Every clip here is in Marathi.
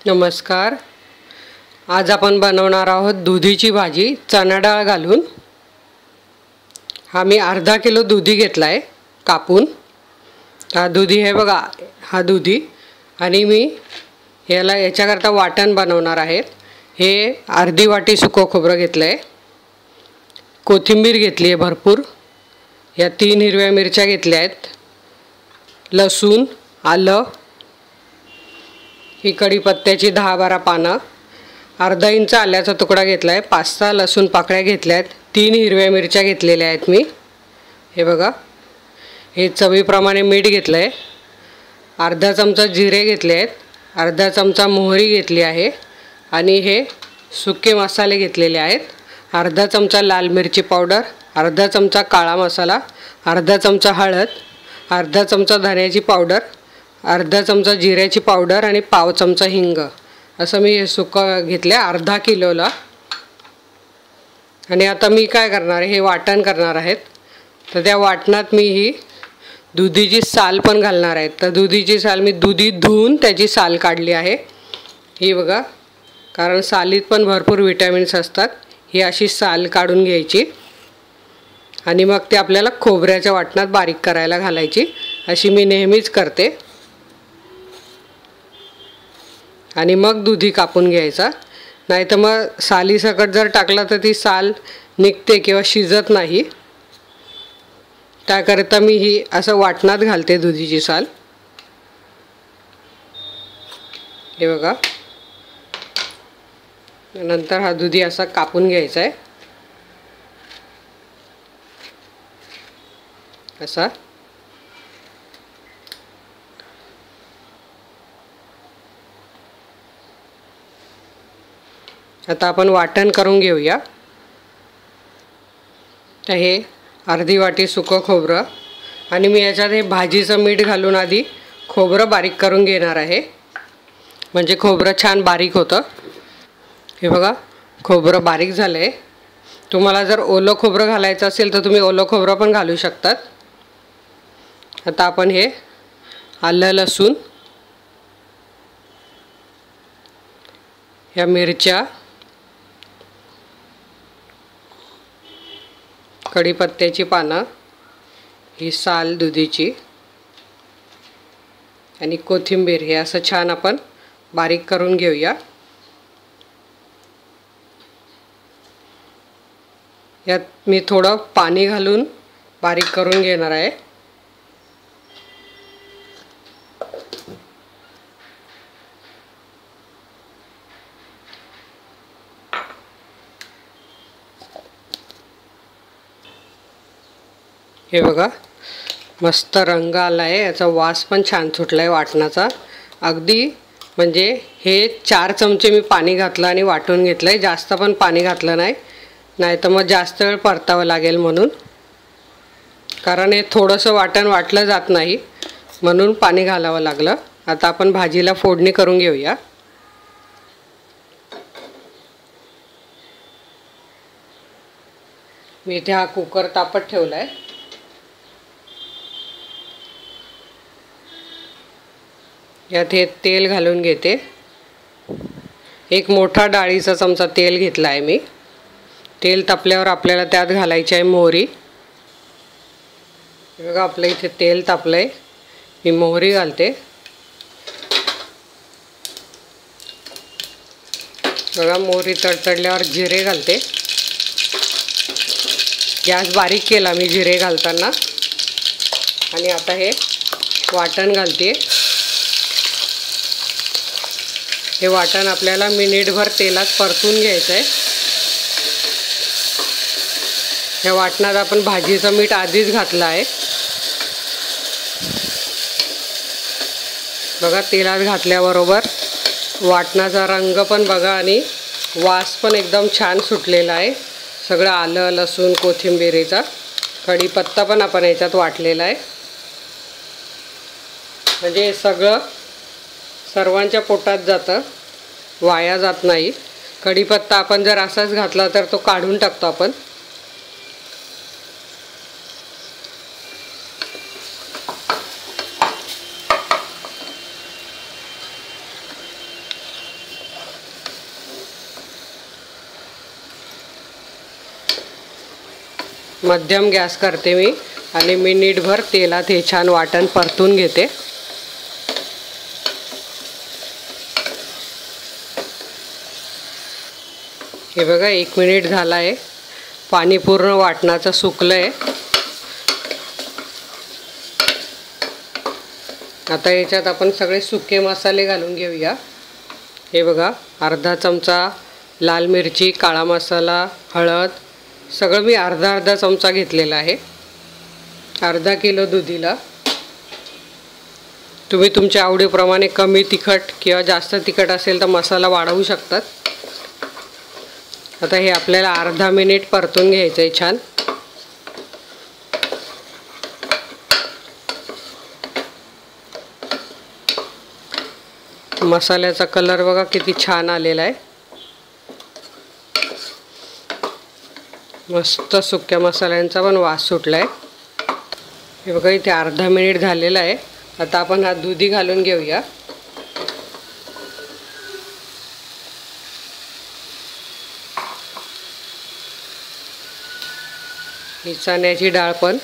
नमस्कार. आज आपण बनवणार आहोत दुधीची भाजी चणा डाळ घालून. हा मी अर्धा किलो दुधी घेतला आहे कापून. हा दुधी हे बघा, हा दुधी. आणि मी याच्याकरता वाटण बनवणार आहे. हे अर्धी वाटी सुकं खोबरं घेतलं आहे, कोथिंबीर घेतली आहे भरपूर, या 3 हिरव्या मिरच्या घेतल्या आहेत, लसूण, आलं, ही कढीपत्त्याची 10-12 पानं, अर्धा इंच आल्याचा तुकडा घेतला आहे, 5-6 लसूण पाकळ्या घेतल्या आहेत, 3 हिरव्या मिरच्या घेतलेल्या आहेत मी. हे बघा, हे चवीप्रमाणे मीठ घेतलं आहे, अर्धा चमचा जिरे घेतले आहेत, अर्धा चमचा मोहरी घेतली आहे, आणि हे सुके मसाले घेतलेले आहेत. अर्धा चमचा लाल मिरची पावडर, अर्धा चमचा काळा मसाला, अर्धा चमचा हळद, अर्धा चमचा धण्याची पावडर, अर्धा चमचा जिऱ्याची पावडर आणि पाव चमचा हिंग. असं मी हे सुकं घेतलं आहे अर्धा किलोला. आणि आता मी काय करणार आहे, हे वाटण करणार आहेत. तर त्या वाटणात मी ही दुधीची साल पण घालणार आहे. तर दुधीची साल मी दुधी धुवून त्याची साल काढली आहे. ही बघा, कारण सालीत पण भरपूर विटॅमिन्स असतात. ही अशी साल काढून घ्यायची आणि मग ते आपल्याला खोबऱ्याच्या वाटणात बारीक करायला घालायची. अशी मी नेहमीच करते. आणि मग दुधी कापून घ्यायचा, नाही तर मग सालीसकट जर टाकला तर ती साल निघते किंवा शिजत नाही. त्याकरिता मी ही असं वाटणात घालते दुधीची साल. हे बघा, नंतर हा दुधी असा कापून घ्यायचा आहे, असा. आता आपण वाटण करून घेऊया. तर हे अर्धी वाटी सुकं खोबरं, आणि मी याच्यात हे भाजीचं मीठ घालून आधी खोबरं बारीक करून घेणार आहे, म्हणजे खोबरं छान बारीक होतं. हे बघा, खोबरं बारीक झालं आहे. तुम्हाला जर ओलं खोबरं घालायचं असेल तर तुम्ही ओलं खोबरं पण घालू शकतात. आता आपण हे आलं, लसूण, ह्या मिरच्या, कढीपत्त्याची पानं, ही साल दुधीची, आणि कोथिंबीर, हे असं छान आपण बारीक करून घेऊया. यात मी थोडं पाणी घालून बारीक करून घेणार आहे. हे बघा, मस्त रंग आला आहे, याचा वास पण छान सुटला आहे वाटणाचा. अगदी म्हणजे हे 4 चमचे मी पाणी घातलं आणि वाटून घेतलं आहे. जास्त पण पाणी घातलं नाही, नाही तर मग जास्त वेळ परतावं लागेल म्हणून. कारण हे थोडंसं वाटण वाटलं जात नाही, म्हणून पाणी घालावं लागलं. आता आपण भाजीला फोडणी करून घेऊया. मी इथे हा कुकर तापत ठेवला आहे. यात हे तेल घालून घेते. एक मोठा डाळीचा चमचा तेल घेतला आहे मी. तेल तापल्यावर आपल्याला त्यात घालायची आहे मोहरी. बघा, आपलं इथे तेल तापलं आहे. मी मोहरी घालते. बघा, मोहरी तडतडल्यावर जिरे घालते. गॅस बारीक केला मी जिरे घालताना. आणि आता हे वाटण घालते. हे वाटण आपल्याला मिनिटभर तेलात परतून घ्यायचं आहे. या वाटणात आपण भाजीचं मीठ आधीच घातलं आहे. बघा, तेलात घातल्याबरोबर वाटणाचा रंग पण बघा, आणि वास पण एकदम छान सुटलेला आहे. सगळं आलं, लसूण, कोथिंबीरीचा, कढीपत्ता पण आपण याच्यात वाटलेला आहे. म्हणजे हे सगळं सर्वांच्या पोटात जातं, वाया जात नाही. कढीपत्ता आपण जर असाच घातला तर तो काढून टाकतो आपण. मध्यम गॅस करते मी आणि मिनिटभर तेलात हे छान वाटण परतून घेते। हे बघा 1 मिनिट झाला आहे, पाणी पूर्ण वाटणाचं सुकलं आहे। आता याच्यात आपण सगळे सुके मसाले घालून घेऊया। हे बघा अर्धा चमचा लाल मिरची, काळा मसाला, हळद सगळं मी अर्धा चमचा घेतलेला आहे। अर्धा किलो दुधीला तुम्ही तुमच्या आवडीप्रमाणे कमी तिखट किंवा जास्त तिखट असेल तर मसाला वाढवू शकतात। आता हे आपल्याला अर्धा मिनिट परतून घ्यायचं आहे छान। मसाल्याचा कलर बघा किती छान आलेला आहे, मस्त सुक्या मसाल्यांचा पण वास सुटला आहे। हे बघा इथे अर्धा मिनिट झालेला आहे। आता आपण हा दुधी घालून घेऊया। ही चण्याची डाळ पण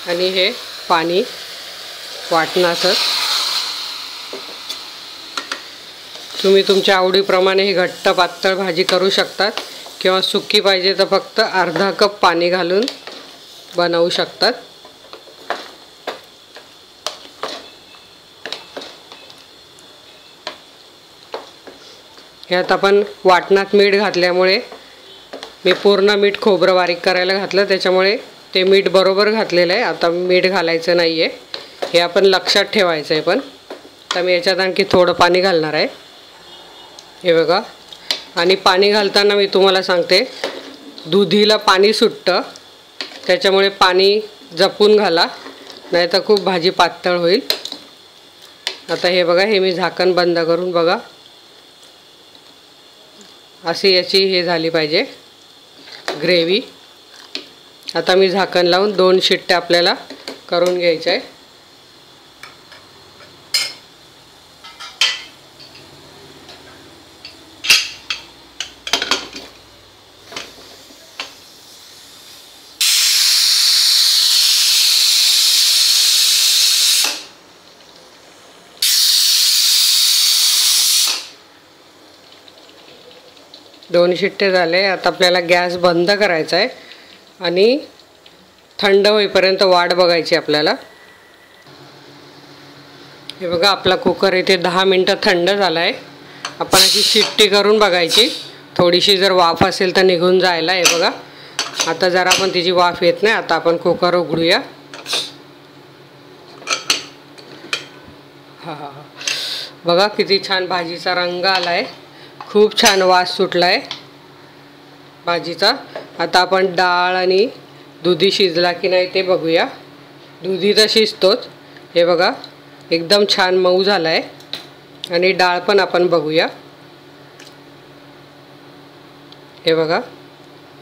आणि हे पाणी वाटणाचं तुम्ही तुमच्या आवडीप्रमाणे ही घट्ट पातळ भाजी करू शकतात किंवा सुकी पाहिजे तर फक्त अर्धा कप पाणी घालून बनवू शकतात। यात आपण वाटणात मीठ घातल्यामुळे मी पूर्ण मीठ खोबरं बारीक करायला घातलं, त्याच्यामुळे ते मीठ बरोबर घातलेलं आहे। आता मीठ घालायचं नाही आहे, हे आपण लक्षात ठेवायचं आहे। पण तर मी याच्यात आणखी थोडं पाणी घालणार आहे। हे बघा, आणि पाणी घालताना मी तुम्हाला सांगते दुधीला पाणी सुटतं, त्याच्यामुळे पाणी जपून घाला, नाही तर खूप भाजी पातळ होईल। आता हे बघा, हे मी झाकण बंद करून बघा अशी याची हे झाली पाहिजे ग्रेव्ही। आता मी झाकण लावून 2 शिट्ट्या आपल्याला करून घ्यायच्या आहे। दोन शिट्टे झाले। आता आपल्याला गॅस बंद करायचा आहे आणि थंड होईपर्यंत वाट बघायची आपल्याला। हे बघा आपला कुकर इथे 10 मिनिटं थंड झाला आहे। आपण अशी शिट्टी करून बघायची, थोडीशी जर वाफ असेल तर निघून जायला। हे बघा आता जरा पण तिची वाफ येत नाही। आता आपण कुकर उघडूया। हा बघा किती छान भाजीचा रंग आला आहे, खूप छान वास सुटला आहे भाजीचा। आता आपण डाळ आणि दुधी शिजला की नाही ते बघूया। दुधी तर शिजतोच, हे बघा एकदम छान मऊ झाला आहे। आणि डाळ पण आपण बघूया। हे बघा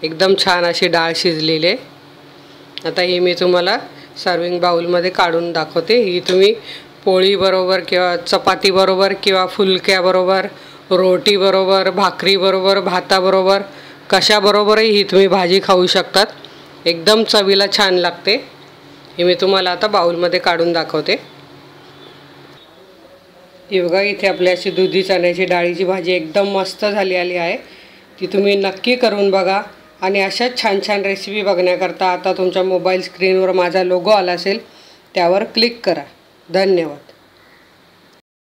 एकदम छान अशी डाळ शिजलेली आहे। आता ही मी तुम्हाला सर्विंग बाउलमध्ये काढून दाखवते। ही तुम्ही पोळी बरोबर किंवा चपाती बरोबर किंवा फुलक्या बरोबर, रोटी बरोबर, भाकरी बरोबर, भाताबरोबर कशाबरोबरही ही तुम्ही भाजी खाऊ शकतात। एकदम चवीला छान लागते। हे मी तुम्हाला आता बाउलमध्ये काढून दाखवते। ही बघा इथे आपली अशी दुधी चण्याची डाळीची भाजी एकदम मस्त झाली आहे। ती तुम्ही नक्की करून बघा। आणि अशाच छान छान रेसिपी बघण्याकरता आता तुमच्या मोबाईल स्क्रीनवर माझा लोगो आला असेल, त्यावर क्लिक करा। धन्यवाद।